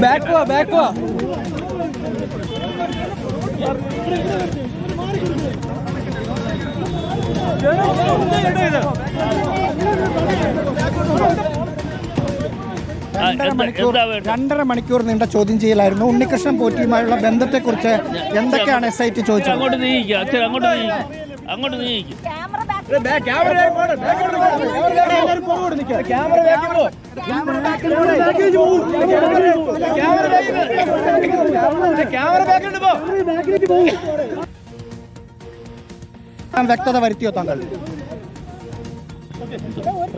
Back വാ രണ്ടര മണിക്കൂർ നീണ്ട ചോദ്യം ചെയ്യലായിരുന്നു. ഉണ്ണികൃഷ്ണൻ പോറ്റിയുമായുള്ള ബന്ധത്തെക്കുറിച്ച് എന്തൊക്കെയാണ് SIT ചോദിച്ചത്? അങ്ങോട്ട് നീങ്ങിക്കും. വ്യക്തത വരുത്തിയോ താങ്കൾ?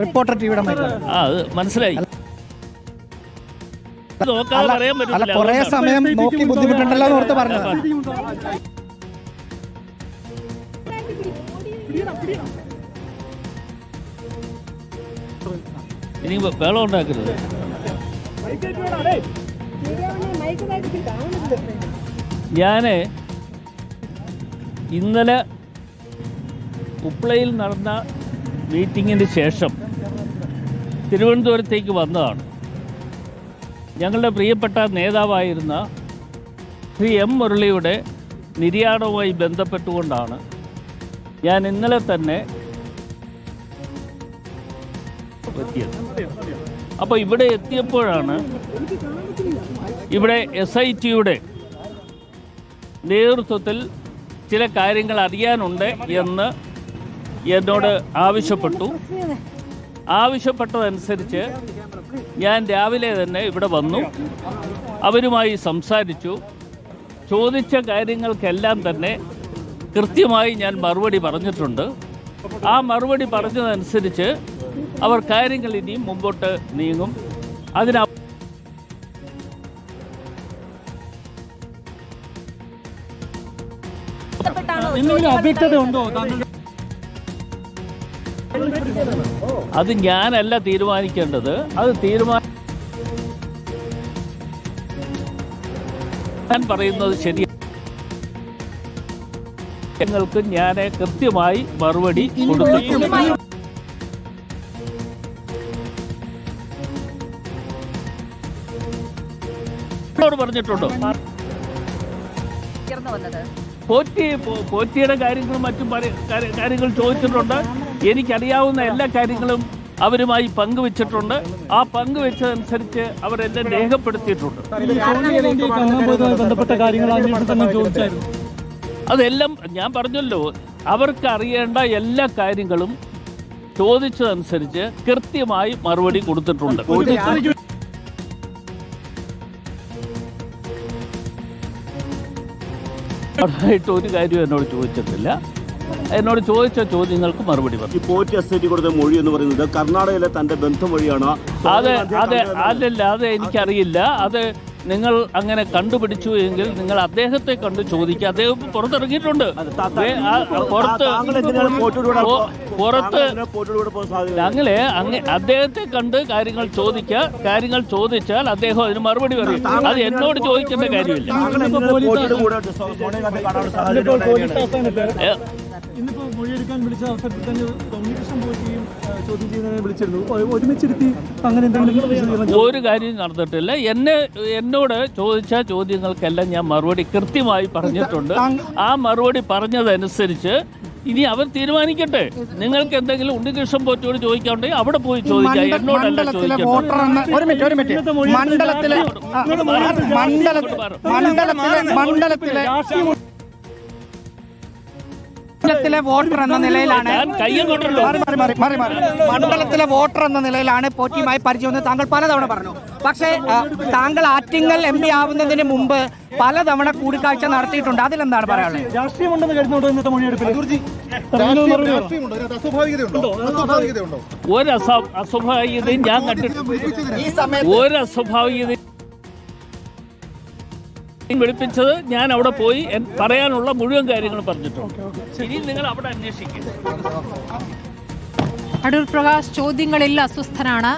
റിപ്പോർട്ടർ ടിവിയുടെ അത് മനസ്സിലായി. അല്ല, കുറെ സമയം നോക്കി ബുദ്ധിമുട്ടുണ്ടല്ലോ എന്ന് ഓർത്ത് പറഞ്ഞത്. ഇനി വെള്ളം ഉണ്ടാക്കരുത്. ഞാന് ഇന്നലെ ഉപ്ലയിൽ നടന്ന മീറ്റിങ്ങിന് ശേഷം തിരുവനന്തപുരത്തേക്ക് വന്നതാണ്. ഞങ്ങളുടെ പ്രിയപ്പെട്ട നേതാവായിരുന്ന ശ്രീ M. മുരളിയുടെ നിര്യാണവുമായി ബന്ധപ്പെട്ടുകൊണ്ടാണ് ഞാൻ ഇന്നലെ തന്നെ എത്തിയത്. അപ്പോൾ ഇവിടെ എത്തിയപ്പോഴാണ് ഇവിടെ SITയുടെ നേതൃത്വത്തിൽ ചില കാര്യങ്ങൾ അറിയാനുണ്ട് എന്ന് എന്നോട് ആവശ്യപ്പെട്ടതനുസരിച്ച് ഞാൻ രാവിലെ തന്നെ ഇവിടെ വന്നു. അവരുമായി സംസാരിച്ചു. ചോദിച്ച കാര്യങ്ങൾക്കെല്ലാം തന്നെ കൃത്യമായി ഞാൻ മറുപടി പറഞ്ഞിട്ടുണ്ട്. ആ മറുപടി പറഞ്ഞതനുസരിച്ച് അവർ കാര്യങ്ങൾ ഇനിയും മുമ്പോട്ട് നീങ്ങും. അത് ഞാനല്ല തീരുമാനിക്കേണ്ടത്. അത് ഞാൻ പറയുന്നത് ശരിയാണ്. ഞങ്ങൾക്ക് ഞാൻ കൃത്യമായി മറുപടി കൊടുത്തിട്ടുണ്ട്. പറഞ്ഞിട്ടുണ്ടോ? പോറ്റിയുടെ കാര്യങ്ങളും മറ്റും കാര്യങ്ങൾ ചോദിച്ചിട്ടുണ്ട്. എനിക്കറിയാവുന്ന എല്ലാ കാര്യങ്ങളും അവരുമായി പങ്കുവെച്ചിട്ടുണ്ട്. ആ പങ്കുവെച്ചതനുസരിച്ച് അവരെല്ലാം രേഖപ്പെടുത്തിയിട്ടുണ്ട്. അതെല്ലാം ഞാൻ പറഞ്ഞല്ലോ, അവർക്ക് അറിയേണ്ട എല്ലാ കാര്യങ്ങളും ചോദിച്ചതനുസരിച്ച് കൃത്യമായി മറുപടി കൊടുത്തിട്ടുണ്ട്. ായിട്ട് ഒരു കാര്യം എന്നോട് ചോദിച്ചിട്ടില്ല. എന്നോട് ചോദിച്ച ചോദ്യങ്ങൾക്ക് മറുപടി പറഞ്ഞു. പോറ്റി SIT കൊടുത്ത മൊഴി എന്ന് പറയുന്നത് കർണാടകയിലെ തന്റെ ബന്ധം വഴിയാണ്. അത് എനിക്കറിയില്ല. അത് നിങ്ങൾ അങ്ങനെ കണ്ടുപിടിച്ചു എങ്കിൽ നിങ്ങൾ അദ്ദേഹത്തെ കണ്ട് ചോദിക്കുക. അദ്ദേഹം പുറത്തിറങ്ങിയിട്ടുണ്ട്. ഞങ്ങളെ അദ്ദേഹത്തെ കണ്ട് കാര്യങ്ങൾ ചോദിക്കുക. കാര്യങ്ങൾ ചോദിച്ചാൽ അദ്ദേഹം അതിന് മറുപടി പറയും. അത് എന്നോട് ചോദിക്കേണ്ട കാര്യമില്ല. ഇന്നിപ്പോ മൊഴിയെടുക്കാൻ വിളിച്ച അവസരത്തിൽ തന്നെ ഉണ്ണികൃഷ്ണൻ പോറ്റിയും ചോദ്യം ചെയ്യുന്നതിനെ വിളിച്ചിരുന്നു. ഒരുമിച്ചിരുത്തി അങ്ങനെ എന്തെങ്കിലും ഒരു കാര്യം നടന്നിട്ടില്ല. എന്നോട് ചോദിച്ച ചോദ്യങ്ങൾക്കെല്ലാം ഞാൻ മറുപടി കൃത്യമായി പറഞ്ഞിട്ടുണ്ട്. ആ മറുപടി പറഞ്ഞതനുസരിച്ച് ഇനി അവർ തീരുമാനിക്കട്ടെ. നിങ്ങൾക്ക് എന്തെങ്കിലും ഉണ്ണികൃഷ്ണൻ പോറ്റിയോട് ചോദിക്കാനുണ്ടെങ്കിൽ അവിടെ പോയി ചോദിക്കാം. എന്നോടല്ല ചോദിക്കട്ടെ. മണ്ഡലത്തിലെ വോട്ടർ എന്ന നിലയിലാണ് പോറ്റിയുമായി പരിചയമെന്ന് താങ്കൾ പലതവണ പറഞ്ഞു. പക്ഷേ താങ്കൾ ആറ്റിങ്ങൽ MP ആവുന്നതിന് മുമ്പ് പലതവണ കൂടിക്കാഴ്ച നടത്തിയിട്ടുണ്ട്. അതിലെന്താണ് പറയാനുള്ളത്? രാഷ്ട്രീയമുണ്ടെന്ന് കരുതുന്നുണ്ടോ ഇന്നത്തെ മൊഴിയെടുപ്പിൽ? ഒരു അസ്വാഭാവികതയും ഞാൻ കണ്ടിട്ടുണ്ട്. ഒരു അസ്വാഭാവികത വിളിപ്പിച്ചത് ഞാൻ അവിടെ പോയി പറയാനുള്ള മുഴുവൻ കാര്യങ്ങളും പറഞ്ഞിട്ടുണ്ട്. ഇനി നിങ്ങൾ അവിടെ അന്വേഷിക്കുക. അടൂർ പ്രകാശ് ചോദ്യങ്ങളിൽ അസ്വസ്ഥനാണ്.